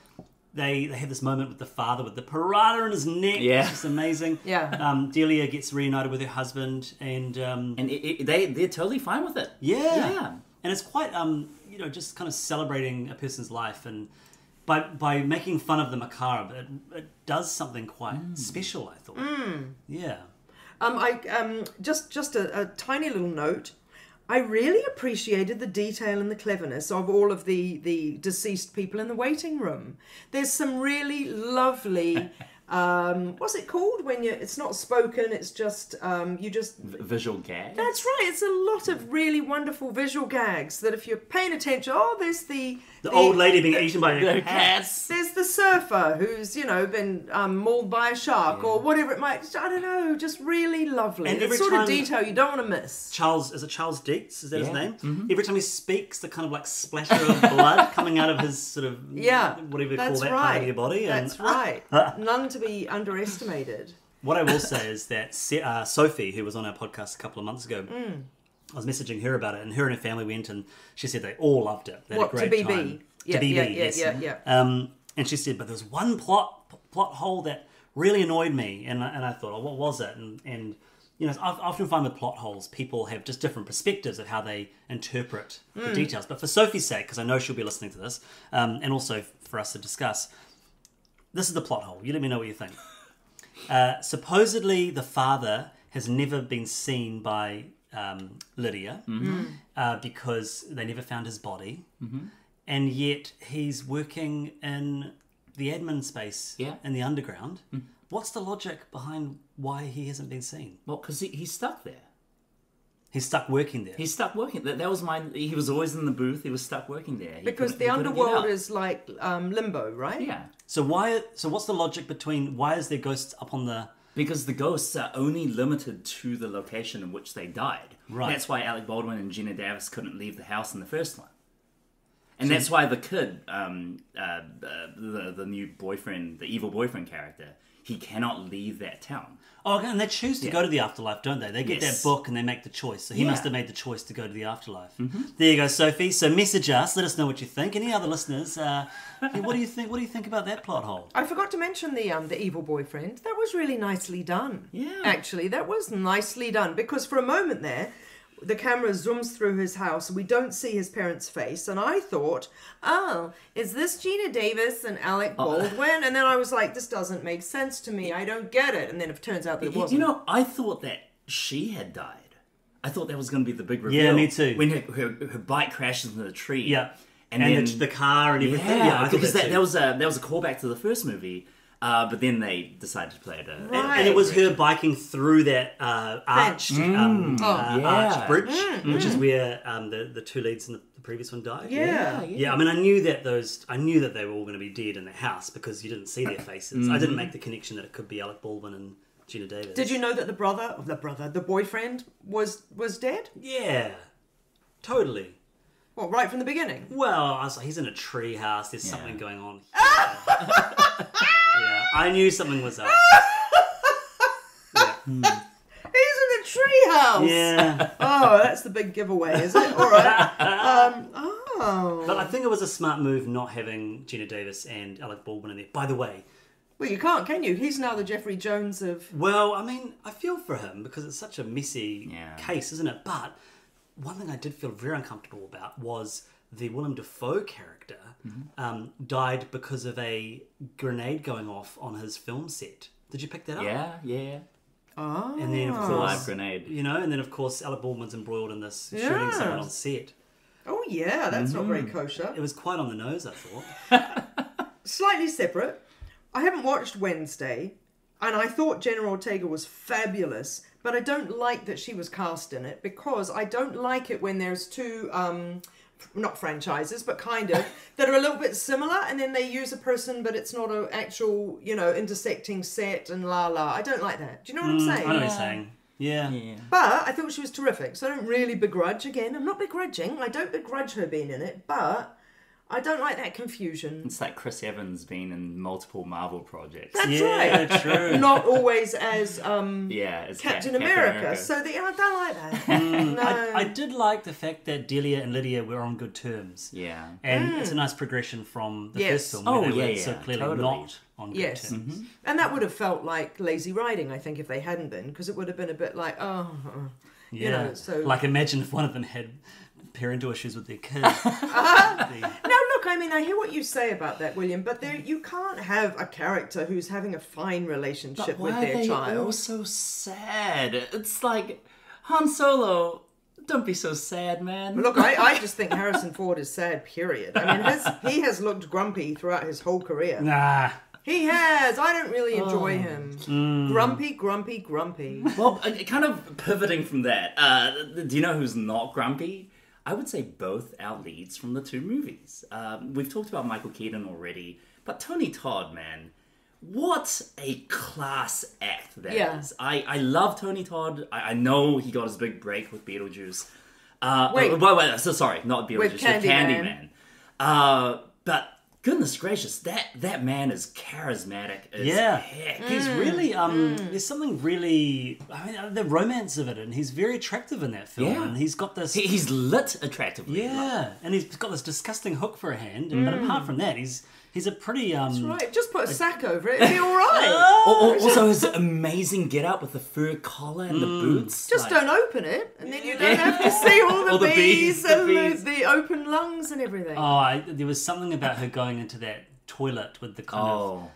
they have this moment with the father with the piranha in his neck. Yeah. It's just amazing. Yeah. Delia gets reunited with her husband, and they're totally fine with it. Yeah. And it's quite just kind of celebrating a person's life, and by making fun of the macabre, it does something quite special, I thought. Yeah. Just a tiny little note. I really appreciated the detail and the cleverness of all of the deceased people in the waiting room. There's some really lovely, what's it called when it's not spoken, it's just, Visual gags? That's right, it's a lot of really wonderful visual gags that if you're paying attention, there's the old lady being eaten by the cats. There's the surfer who's, been mauled by a shark or whatever it might, I don't know, just really lovely. And every sort of detail you don't want to miss. Charles Dietz, is that his name? Mm-hmm. Every time he speaks, the kind of like splatter of blood coming out of his sort of, whatever you call that part of your body. That's right. None to be underestimated. What I will say is that Sophie, who was on our podcast a couple of months ago, I was messaging her about it, and her and her family went, and she said they all loved it. They had a great to BB? time. Yeah, to BB, yeah, yes. yeah. And she said, but there's one plot hole that really annoyed me, and I thought, oh, what was it? And you know, I often find with plot holes, people have just different perspectives of how they interpret the details. But for Sophie's sake, because I know she'll be listening to this, and also for us to discuss, this is the plot hole. You let me know what you think. Supposedly, the father has never been seen by Lydia because they never found his body, and yet he's working in the admin space in the underground. What's the logic behind why he hasn't been seen? Well, because he's stuck there. He's stuck working there. He's stuck working. That was he was always in the booth. He was stuck working there. Because the underworld is like limbo, right? Yeah. So what's the logic between why is there ghosts up on the... Because the ghosts are only limited to the location in which they died. Right. That's why Alec Baldwin and Gina Davis couldn't leave the house in the first one. And that's why the kid, the new boyfriend, the evil boyfriend character, he cannot leave that town. Oh, and they choose to go to the afterlife, don't they? They get Yes. that book and they make the choice. So he must have made the choice to go to the afterlife. There you go, Sophie. So message us. Let us know what you think. Any other listeners? What do you think? What do you think about that plot hole? I forgot to mention the evil boyfriend. That was really nicely done. Yeah. Actually, that was nicely done because for a moment there, the camera zooms through his house and we don't see his parents' face. And I thought, oh, is this Gina Davis and Alec Baldwin? And then I was like, this doesn't make sense to me. I don't get it. And then it turns out that it wasn't. You know, I thought that she had died. I thought that was going to be the big reveal. Yeah, me too. When her bike crashes into the tree. Yeah. And then the car and everything. Yeah, I thought because that that was a callback to the first movie. But then they decided to play it. And it was her biking through that arched arched bridge, which is where the two leads in the previous one died. Yeah. Yeah, I mean, I knew that they were all going to be dead in the house because you didn't see their faces. I didn't make the connection that it could be Alec Baldwin and Gina Davis. Did you know that the boyfriend was dead? Yeah, totally. Well, right from the beginning. Well, I was like, he's in a tree house. There's something going on here. Yeah, I knew something was up. He's in a treehouse. Yeah. Oh, that's the big giveaway, is it? All right. But I think it was a smart move not having Gina Davis and Alec Baldwin in there. By the way, Well, you can't, can you? He's now the Jeffrey Jones of... well, I mean, I feel for him because it's such a messy case, isn't it? But one thing I did feel very uncomfortable about was the Willem Dafoe character died because of a grenade going off on his film set. Did you pick that up? Yeah. Oh. And then, of course, Live grenade. you know, and then, of course, Alec Baldwin's embroiled in this shooting someone on set. Oh, yeah, that's not very kosher. It was quite on the nose, I thought. Slightly separate. I haven't watched Wednesday, and I thought Jenna Ortega was fabulous, but I don't like that she was cast in it because I don't like it when there's two, not franchises, but kind of, that are a little bit similar, and then they use a person, but it's not an actual, intersecting set and la. I don't like that. Do you know what I'm saying? I know what you're saying. Yeah. But I thought she was terrific, so I don't really begrudge. Again, I'm not begrudging. I don't begrudge her being in it, but I don't like that confusion. It's like Chris Evans being in multiple Marvel projects. That's right. True. Not always as It's Captain America. So I don't like that. No. I did like the fact that Delia and Lydia were on good terms. Yeah. And it's a nice progression from the first film. Oh, where they were yeah, so clearly totally. not on good Yes. terms. And that would have felt like lazy writing, I think, if they hadn't been, because it would have been a bit like, Yeah. so... Like, imagine if one of them had parental issues with their kid. Now, look, I mean, I hear what you say about that, William, but you can't have a character who's having a fine relationship with their child. Why are they all so sad? It's like, Han Solo, don't be so sad, man. Look, I just think Harrison Ford is sad, period. I mean, he has looked grumpy throughout his whole career. Nah. He has. I don't really enjoy him. Grumpy. Well, kind of pivoting from that, do you know who's not grumpy? I would say both our leads from the two movies. We've talked about Michael Keaton already, but Tony Todd, man, what a class act that is. I love Tony Todd. I know he got his big break with Beetlejuice. Wait, so sorry, not Beetlejuice, with Candyman. But goodness gracious, that man is charismatic as heck. He's really there's something really, I mean, the romance of it, and he's very attractive in that film. And he's got this he's lit attractively. and he's got this disgusting hook for a hand, but apart from that, he's a pretty That's right. Just put a sack over it, it'll be all right. Also his amazing get up with the fur collar and the boots. Just don't open it, and then you don't have to see all the bees and the open lungs and everything. There was something about her going into that toilet with the kind of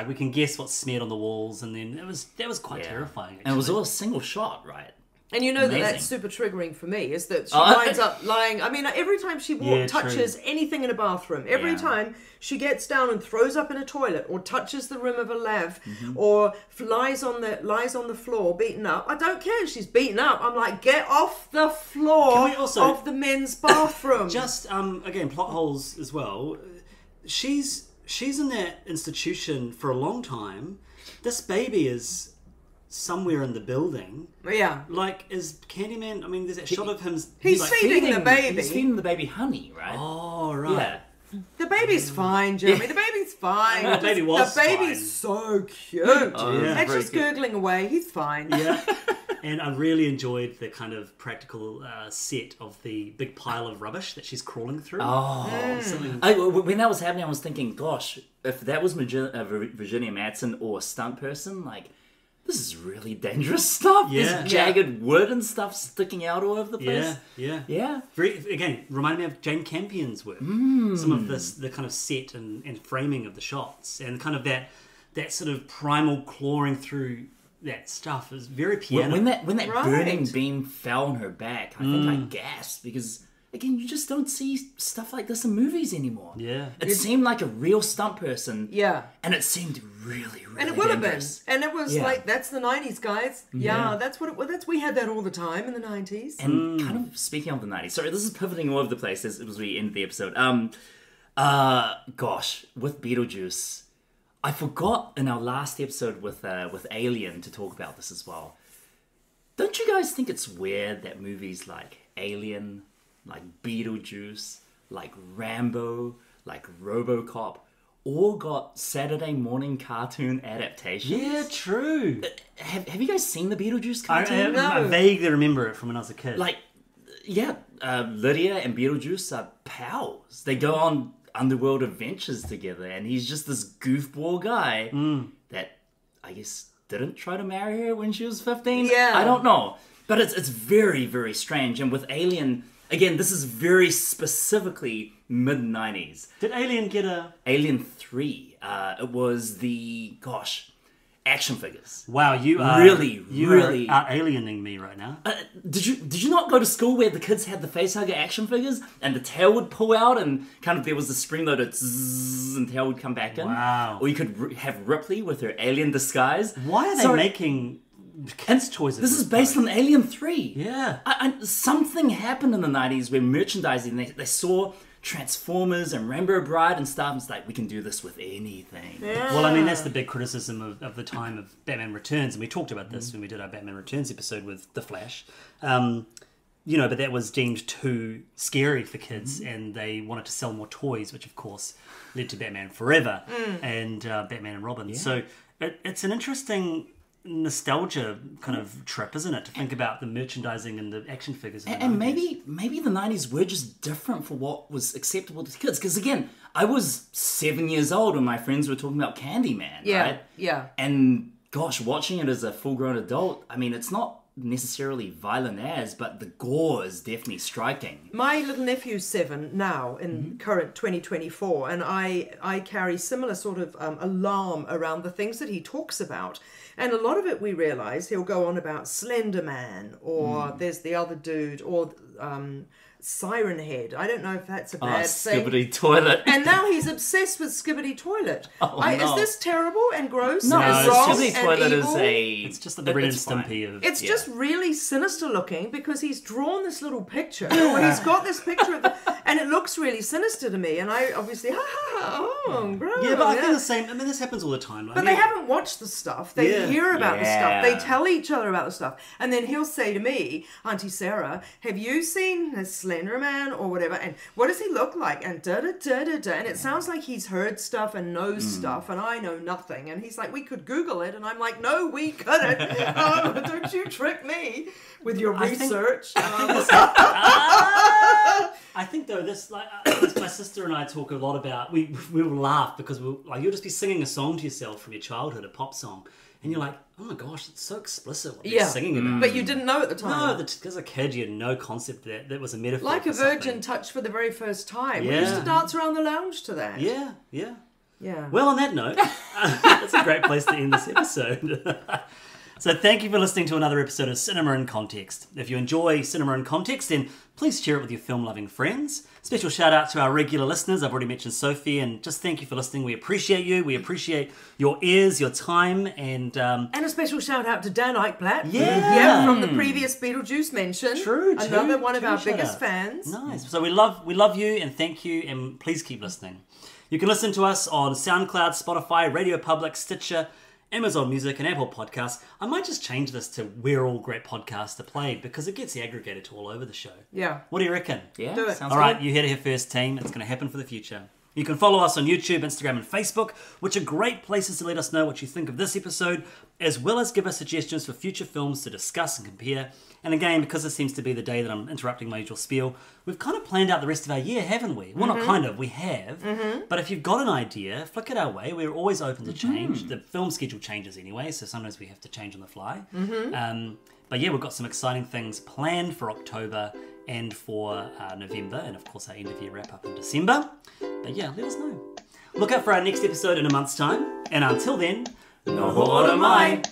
we can guess what's smeared on the walls, and then that was quite terrifying. Actually. And it was all a single shot, right? And you know that's super triggering for me, is that she winds up lying. I mean, every time she touches anything in a bathroom, every time she gets down and throws up in a toilet, or touches the rim of a lav, or lies on the floor beaten up. I don't care if she's beaten up. I'm like, get off the floor of the men's bathroom. Just again, plot holes as well. She's in that institution for a long time. This baby is somewhere in the building. Yeah. Like, is Candyman... I mean, there's that shot of him... He's feeding the baby. He's feeding the baby honey, right? Oh, right. Yeah. The baby's fine, Jeremy. The baby's fine. The baby was The baby's so cute. And she's gurgling away. He's fine. Yeah. And I really enjoyed the kind of practical set of the big pile of rubbish that she's crawling through. When that was happening, I was thinking, gosh, if that was Virginia Madsen or a stunt person, like... This is really dangerous stuff. There's jagged wood and stuff sticking out all over the place. Yeah. Again, reminded me of Jane Campion's work. Some of the kind of set and framing of the shots, and kind of that sort of primal clawing through that stuff is very piano. When that burning beam fell on her back, I think I gasped because... Again, you just don't see stuff like this in movies anymore. Yeah. It seemed like a real stunt person. Yeah. And it seemed really, really And it would dangerous. have been. And it was like, that's the 90s, guys. Yeah, that's what we had that all the time in the 90s. And kind of speaking of the 90s, sorry, this is pivoting all over the place as we end the episode. Gosh, with Beetlejuice, I forgot in our last episode with Alien to talk about this as well. Don't you guys think it's weird that movies like Alien... like Beetlejuice, like Rambo, like RoboCop, all got Saturday morning cartoon adaptations? Yeah, true. Have you guys seen the Beetlejuice cartoon? I vaguely remember it from when I was a kid. Like, Lydia and Beetlejuice are pals. They go on underworld adventures together, and he's just this goofball guy that, I guess, didn't try to marry her when she was 15? Yeah. I don't know. But it's very, very strange. And with Alien... Again, this is very specifically mid-90s. Did Alien get a... Alien 3. It was the, action figures. Wow, you are... Really are aliening me right now. Did you not go to school where the kids had the facehugger action figures and the tail would pull out and kind of there was the spring load of zzz and tail would come back in? Wow. Or you could have Ripley with her alien disguise. Why are they making... kids' toys. This is based on Alien 3. Yeah. Something happened in the 90s where merchandising, they saw Transformers and Rainbow Bride and stuff, and it's like, we can do this with anything. Yeah. Well, I mean, that's the big criticism of the time of Batman Returns, and we talked about this when we did our Batman Returns episode with The Flash. But that was deemed too scary for kids, and they wanted to sell more toys, which of course led to Batman Forever and Batman and Robin. Yeah. So it's an interesting... nostalgia kind of trip, isn't it, to think about the merchandising and the action figures and maybe the 90s were just different for what was acceptable to kids, because again, I was 7 years old when my friends were talking about Candyman, right? And gosh, watching it as a full-grown adult, I mean, it's not necessarily violent as, but the gore is definitely striking. My little nephew's 7 now in current 2024, and I carry similar sort of alarm around the things that he talks about. And a lot of it we realise he'll go on about Slender Man, or there's the other dude, or Siren Head. I don't know if that's a bad thing. Skibidi Toilet. And now he's obsessed with Skibidi Toilet. No. Is this terrible and gross no, and wrong Skibidi and Toilet evil? It's just the Ren and Stimpy of... It's just really sinister looking because he's drawn this little picture, or he's got this picture of And it looks really sinister to me, and I obviously, bro. Yeah, but I think the same. I mean, this happens all the time. Like, But they haven't watched the stuff. They hear about the stuff. They tell each other about the stuff. And then he'll say to me, Auntie Sarah, have you seen a Slender Man or whatever? And what does he look like? And da-da-da-da-da. And it sounds like he's heard stuff and knows stuff, and I know nothing. And he's like, we could Google it. And I'm like, no, we couldn't. Don't you trick me with your research. I think though this my sister and I talk a lot about. We will laugh because you'll just be singing a song to yourself from your childhood, a pop song, and you're like, oh my gosh, it's so explicit what they're singing about. But you didn't know at the time. No, as a kid you had no concept that was a metaphor. Like a for virgin something. touched for the very first time. Yeah. We used to dance around the lounge to that. Yeah. Yeah. Well, on that note, that's a great place to end this episode. So thank you for listening to another episode of Cinema in Context. If you enjoy Cinema in Context, then please share it with your film-loving friends. Special shout out to our regular listeners. I've already mentioned Sophie, and just thank you for listening. We appreciate you. We appreciate your ears, your time, and a special shout out to Dan Eichblatt. Yeah. From the previous Beetlejuice mention. True. Another one of our shout biggest outs. fans. Nice. So we love you, and thank you, and please keep listening. You can listen to us on SoundCloud, Spotify, Radio Public, Stitcher, Amazon Music, and Apple Podcasts. I might just change this to where all great podcasts are played because it gets aggregated to all over the show. Yeah. What do you reckon? Yeah, Do it. sounds All right, good. you heard it here first, team. It's going to happen for the future. You can follow us on YouTube, Instagram, and Facebook, which are great places to let us know what you think of this episode, as well as give us suggestions for future films to discuss and compare. And again, because this seems to be the day that I'm interrupting my usual spiel, we've kind of planned out the rest of our year, haven't we? Well, not kind of, we have. But if you've got an idea, flick it our way. We're always open to change. The film schedule changes anyway, so sometimes we have to change on the fly. But yeah, we've got some exciting things planned for October and for November, and of course our end of year wrap up in December. But yeah, let us know. Look out for our next episode in a month's time, and until then, no more am I.